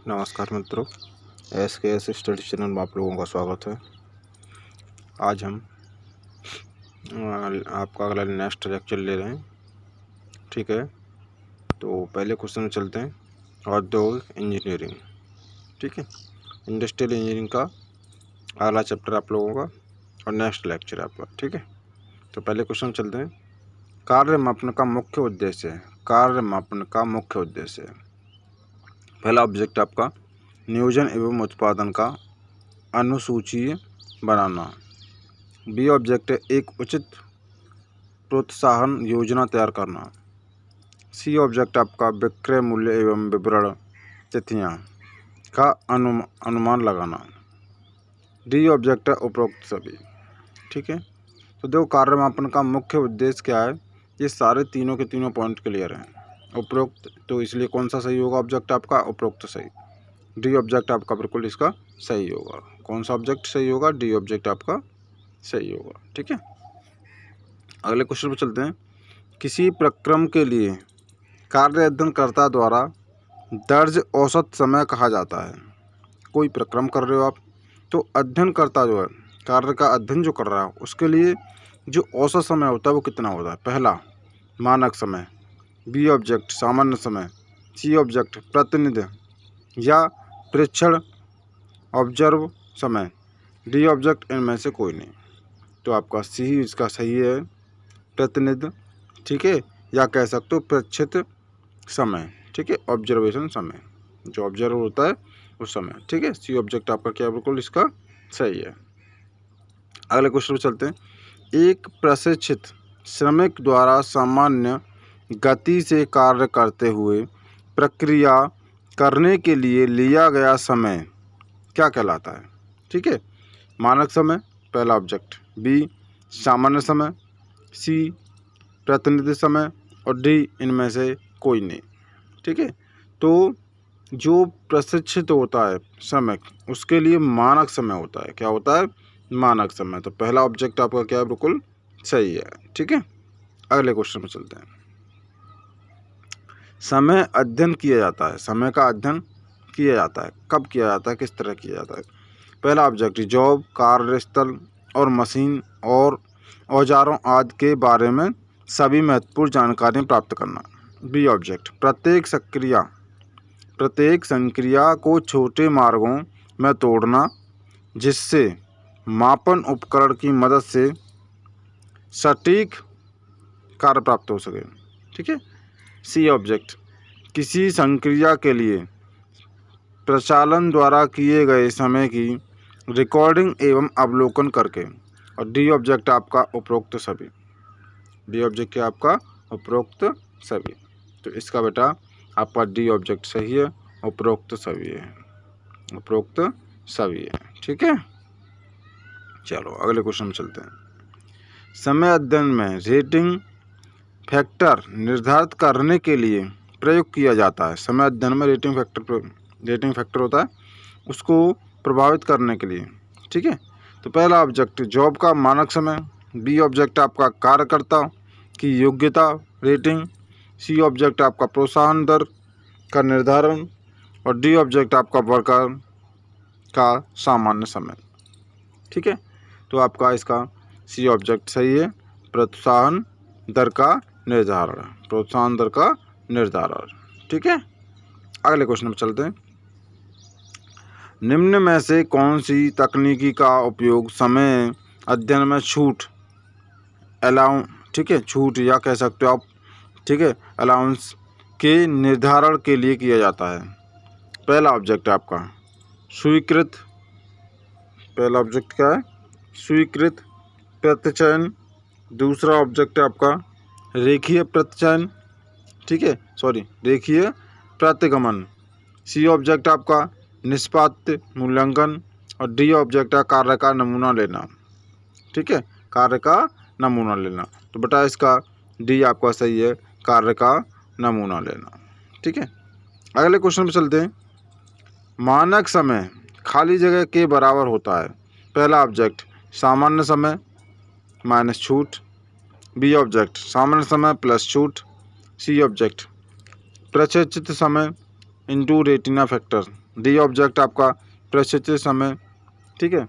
नमस्कार मित्रों, SKS study channel में आप लोगों का स्वागत है। आज हम आपका अगला नेक्स्ट लेक्चर ले रहे हैं। ठीक है, तो पहले क्वेश्चन में चलते हैं। औद्योगिक इंजीनियरिंग, ठीक है, इंडस्ट्रियल इंजीनियरिंग का अगला चैप्टर आप लोगों का और नेक्स्ट लेक्चर आपका। ठीक है, तो पहले क्वेश्चन चलते हैं। कार्य मापन का मुख्य उद्देश्य है। कार्य मापन का मुख्य उद्देश्य है। पहला ऑब्जेक्ट आपका नियोजन एवं उत्पादन का अनुसूची बनाना। बी ऑब्जेक्ट है एक उचित प्रोत्साहन योजना तैयार करना। सी ऑब्जेक्ट आपका विक्रय मूल्य एवं विवरण तिथियां का अनुमान लगाना। डी ऑब्जेक्ट है उपरोक्त सभी। ठीक है, तो देखो कार्य मापन का मुख्य उद्देश्य क्या है, ये सारे तीनों के तीनों पॉइंट क्लियर हैं। उपरोक्त, तो इसलिए कौन सा सही होगा ऑब्जेक्ट आपका? उपरोक्त सही। डी ऑब्जेक्ट आपका बिल्कुल इसका सही होगा। कौन सा ऑब्जेक्ट सही होगा? डी ऑब्जेक्ट आपका सही होगा। ठीक है, अगले क्वेश्चन पर चलते हैं। किसी प्रक्रम के लिए कार्य अध्ययनकर्ता द्वारा दर्ज औसत समय कहा जाता है। कोई प्रक्रम कर रहे हो आप, तो अध्ययनकर्ता जो है कार्य का अध्ययन जो कर रहा है उसके लिए जो औसत समय होता है वो कितना होता है? पहला मानक समय, बी ऑब्जेक्ट सामान्य समय, सी ऑब्जेक्ट प्रतिनिधि या प्रेक्षण ऑब्जर्व समय, डी ऑब्जेक्ट इनमें से कोई नहीं। तो आपका सी इसका सही है, प्रतिनिधि। ठीक है, या कह सकते हो प्रेक्षित समय। ठीक है, ऑब्जर्वेशन समय, जो ऑब्जर्व होता है उस समय। ठीक है, सी ऑब्जेक्ट आपका क्या बिल्कुल इसका सही है। अगले क्वेश्चन पर चलते हैं। एक प्रशिक्षित श्रमिक द्वारा सामान्य गति से कार्य करते हुए प्रक्रिया करने के लिए लिया गया समय क्या कहलाता है? ठीक है, मानक समय पहला ऑब्जेक्ट, बी सामान्य समय, सी प्रतिनिधि समय और डी इनमें से कोई नहीं। ठीक है, तो जो प्रशिक्षित होता है श्रमिक उसके लिए मानक समय होता है। क्या होता है? मानक समय। तो पहला ऑब्जेक्ट आपका क्या है? बिल्कुल सही है। ठीक है, अगले क्वेश्चन में चलते हैं। समय अध्ययन किया जाता है। समय का अध्ययन किया जाता है, कब किया जाता है, किस तरह किया जाता है? पहला ऑब्जेक्ट जॉब, कार्यस्थल और मशीन और औजारों आदि के बारे में सभी महत्वपूर्ण जानकारी प्राप्त करना। बी ऑब्जेक्ट प्रत्येक संक्रिया को छोटे मार्गों में तोड़ना जिससे मापन उपकरण की मदद से सटीक कार्य प्राप्त हो सके। ठीक है, सी ऑब्जेक्ट किसी संक्रिया के लिए प्रचालन द्वारा किए गए समय की रिकॉर्डिंग एवं अवलोकन करके। और डी ऑब्जेक्ट आपका उपरोक्त सभी। डी ऑब्जेक्ट क्या आपका? उपरोक्त सभी। तो इसका बेटा आपका डी ऑब्जेक्ट सही है, उपरोक्त सभी है, उपरोक्त सभी है। ठीक है, चलो अगले क्वेश्चन में चलते हैं। समय अध्ययन में रेटिंग फैक्टर निर्धारित करने के लिए प्रयोग किया जाता है। समय अध्ययन में रेटिंग फैक्टर होता है, उसको प्रभावित करने के लिए। ठीक है, तो पहला ऑब्जेक्ट जॉब का मानक समय, बी ऑब्जेक्ट आपका कार्यकर्ता की योग्यता रेटिंग, सी ऑब्जेक्ट आपका प्रोत्साहन दर का निर्धारण और डी ऑब्जेक्ट आपका वर्कर का सामान्य समय। ठीक है, तो आपका इसका सी ऑब्जेक्ट सही है, प्रोत्साहन दर का निर्धारण, प्रोत्साहन दर का निर्धारण। ठीक है, अगले क्वेश्चन पर चलते हैं। निम्न में से कौन सी तकनीकी का उपयोग समय अध्ययन में छूट ठीक है, छूट या कह सकते हो आप, ठीक है, अलाउंस के निर्धारण के लिए किया जाता है? पहला ऑब्जेक्ट आपका स्वीकृत, पहला ऑब्जेक्ट क्या है? स्वीकृत प्रतिचयन। दूसरा ऑब्जेक्ट आपका रेखीय प्रतिचयन, ठीक है, रेखीय प्रतिगमन। सी ऑब्जेक्ट आपका निष्पाद्य मूल्यांकन और डी ऑब्जेक्ट है कार्य का नमूना लेना। ठीक है, कार्य का नमूना लेना। तो बेटा इसका डी आपका सही है, कार्य का नमूना लेना। ठीक है, अगले क्वेश्चन पे चलते हैं। मानक समय खाली जगह के बराबर होता है। पहला ऑब्जेक्ट सामान्य समय माइनस छूट, बी ऑब्जेक्ट सामान्य समय प्लस छूट, सी ऑब्जेक्ट प्रशिक्षित समय into retina factor. D object आपका प्रशिक्षित समय, ठीक है।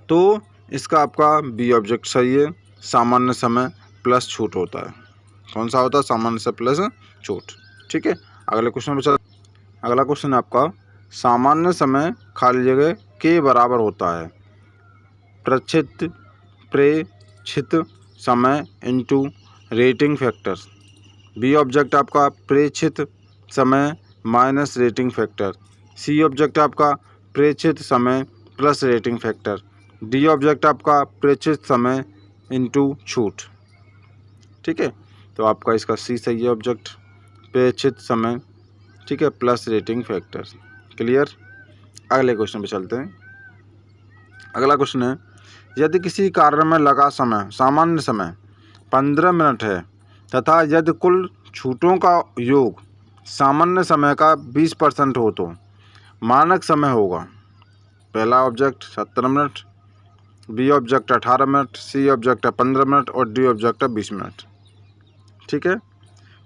तो इसका आपका बी ऑब्जेक्ट सही है, सामान्य समय प्लस छूट होता है। कौन सा होता है? सामान्य समय प्लस छूट, ठीक है। अगले क्वेश्चन पे चल। अगला क्वेश्चन है आपका सामान्य समय खाली जगह के बराबर होता है प्रेक्षित समय into rating factor. B object आपका प्रेक्षित समय minus rating factor. C object आपका प्रेक्षित समय plus rating factor. D object आपका प्रेक्षित समय इंटू छूट, ठीक है। तो आपका इसका सी सही है ऑब्जेक्ट, प्रेक्षित समय, ठीक है, प्लस रेटिंग फैक्टर। क्लियर। अगले क्वेश्चन पे चलते हैं। अगला क्वेश्चन है यदि किसी कार्य में लगा समय सामान्य समय 15 मिनट है तथा यदि कुल छूटों का योग सामान्य समय का 20% हो तो मानक समय होगा। पहला ऑब्जेक्ट 17 मिनट, बी ऑब्जेक्ट 18 मिनट, सी ऑब्जेक्ट है 15 मिनट और डी ऑब्जेक्ट है 20 मिनट, ठीक है।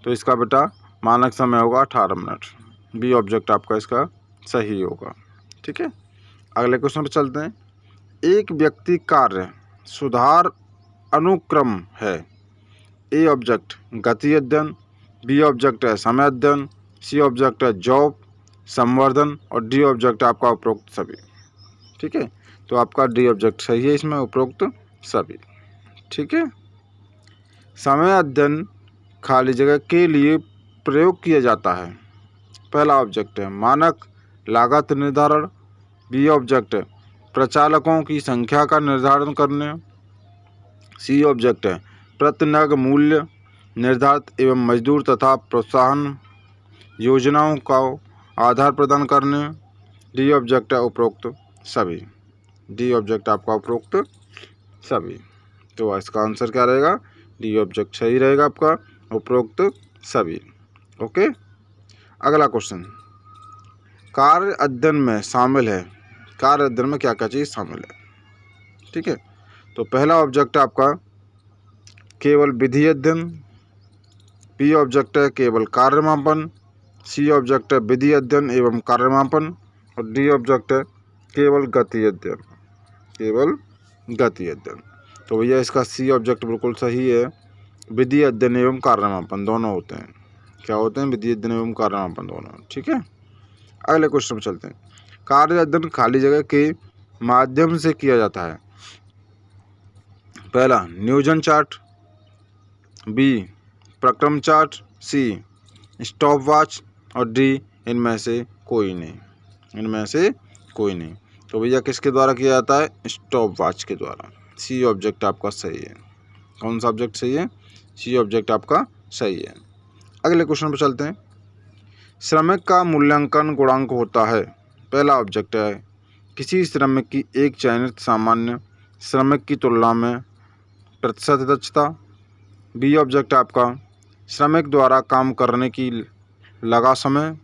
तो इसका बेटा मानक समय होगा 18 मिनट, बी ऑब्जेक्ट आपका इसका सही होगा, ठीक है। अगले क्वेश्चन पर चलते हैं। एक व्यक्ति कार्य सुधार अनुक्रम है। ए ऑब्जेक्ट गति अध्ययन, बी ऑब्जेक्ट है समय अध्ययन, सी ऑब्जेक्ट है जॉब संवर्धन और डी ऑब्जेक्ट आपका उपरोक्त सभी, ठीक है। तो आपका डी ऑब्जेक्ट सही है इसमें, उपरोक्त सभी, ठीक है। समय अध्ययन खाली जगह के लिए प्रयोग किया जाता है। पहला ऑब्जेक्ट है मानक लागत निर्धारण, बी ऑब्जेक्ट है प्रचालकों की संख्या का निर्धारण करने, सी ऑब्जेक्ट है प्रतिनग मूल्य निर्धारित एवं मजदूर तथा प्रोत्साहन योजनाओं का आधार प्रदान करने, डी ऑब्जेक्ट है उपरोक्त सभी, डी ऑब्जेक्ट आपका उपरोक्त सभी। तो इसका आंसर क्या रहेगा? डी ऑब्जेक्ट सही रहेगा आपका, उपरोक्त सभी, ओके। अगला क्वेश्चन कार्य अध्ययन में शामिल है। कार्य अध्ययन में क्या क्या चीज़ शामिल है, ठीक है। तो पहला ऑब्जेक्ट आपका केवल विधि अध्ययन, बी ऑब्जेक्ट है केवल कार्यमापन, सी ऑब्जेक्ट है विधि अध्ययन एवं कार्यमापन और डी ऑब्जेक्ट है केवल गति अध्ययन, केवल गति अध्ययन। तो भैया इसका सी ऑब्जेक्ट बिल्कुल सही है, विधि अध्ययन एवं कार्यमापन दोनों होते हैं। क्या होते हैं? विधि अध्ययन एवं कार्यमापन दोनों, ठीक है। अगले क्वेश्चन पर चलते हैं। कार्य अध्ययन खाली जगह के माध्यम से किया जाता है। पहला नियोजन चार्ट, बी प्रक्रम चार्ट, सी स्टॉप वॉच और डी इनमें से कोई नहीं, इनमें से कोई नहीं। तो भैया किसके द्वारा किया जाता है? स्टॉप वॉच के द्वारा। सी ऑब्जेक्ट आपका सही है। कौन सा ऑब्जेक्ट सही है? सी ऑब्जेक्ट आपका सही है। अगले क्वेश्चन पर चलते हैं। श्रमिक का मूल्यांकन गुणांक होता है। पहला ऑब्जेक्ट है किसी श्रमिक की एक चयनित सामान्य श्रमिक की तुलना में प्रतिशत दक्षता, बी ऑब्जेक्ट आपका श्रमिक द्वारा काम करने की लगा समय,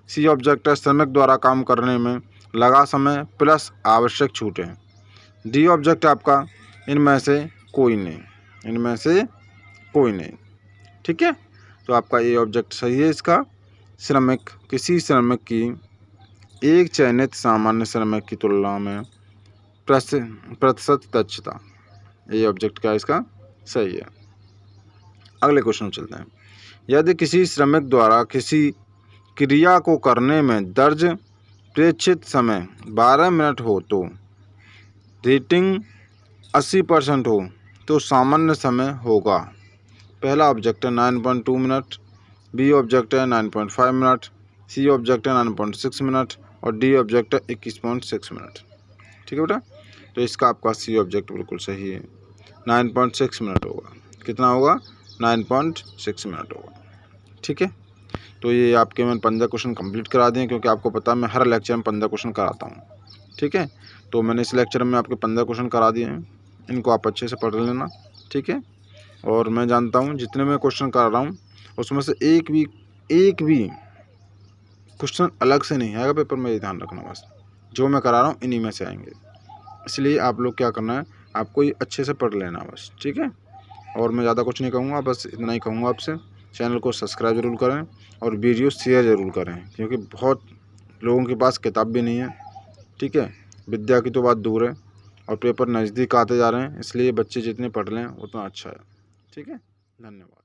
सी ऑब्जेक्ट है श्रमिक द्वारा काम करने में लगा समय प्लस आवश्यक छूटें, डी ऑब्जेक्ट आपका इनमें से कोई नहीं, इनमें से कोई नहीं, ठीक है। तो आपका ये ऑब्जेक्ट सही है इसका, श्रमिक किसी श्रमिक की एक चयनित सामान्य श्रमिक की तुलना में प्रतिशत दक्षता, ये ऑब्जेक्ट क्या इसका सही है। अगले क्वेश्चन चलते हैं। यदि किसी श्रमिक द्वारा किसी क्रिया को करने में दर्ज प्रेक्षित समय 12 मिनट हो तो रेटिंग 80% हो तो सामान्य समय होगा। पहला ऑब्जेक्ट है 9.2 मिनट, बी ऑब्जेक्ट है 9.5 मिनट, सी ऑब्जेक्ट है 9.6 मिनट और डी ऑब्जेक्ट है 21.6 मिनट, ठीक है बेटा। तो इसका आपका सी ऑब्जेक्ट बिल्कुल सही है, 9.6 मिनट होगा। कितना होगा? 9.6 मिनट होगा, ठीक है। तो ये आपके मैंने 15 क्वेश्चन कंप्लीट करा दिए, क्योंकि आपको पता है मैं हर लेक्चर में 15 क्वेश्चन कराता हूँ, ठीक है। तो मैंने इस लेक्चर में आपके 15 क्वेश्चन करा दिए हैं, इनको आप अच्छे से पढ़ लेना, ठीक है। और मैं जानता हूँ जितने मैं क्वेश्चन करा रहा हूँ उसमें से एक भी क्वेश्चन अलग से नहीं आएगा पेपर में, ये ध्यान रखना बस। जो मैं करा रहा हूँ इन्हीं में से आएंगे, इसलिए आप लोग क्या करना है, आपको ये अच्छे से पढ़ लेना बस, ठीक है। और मैं ज़्यादा कुछ नहीं कहूँगा, बस इतना ही कहूँगा आपसे। चैनल को सब्सक्राइब ज़रूर करें और वीडियो शेयर ज़रूर करें, क्योंकि बहुत लोगों के पास किताब भी नहीं है, ठीक है। विद्या की तो बात दूर है, और पेपर नज़दीक आते जा रहे हैं, इसलिए बच्चे जितने पढ़ लें उतना अच्छा है, ठीक है। धन्यवाद।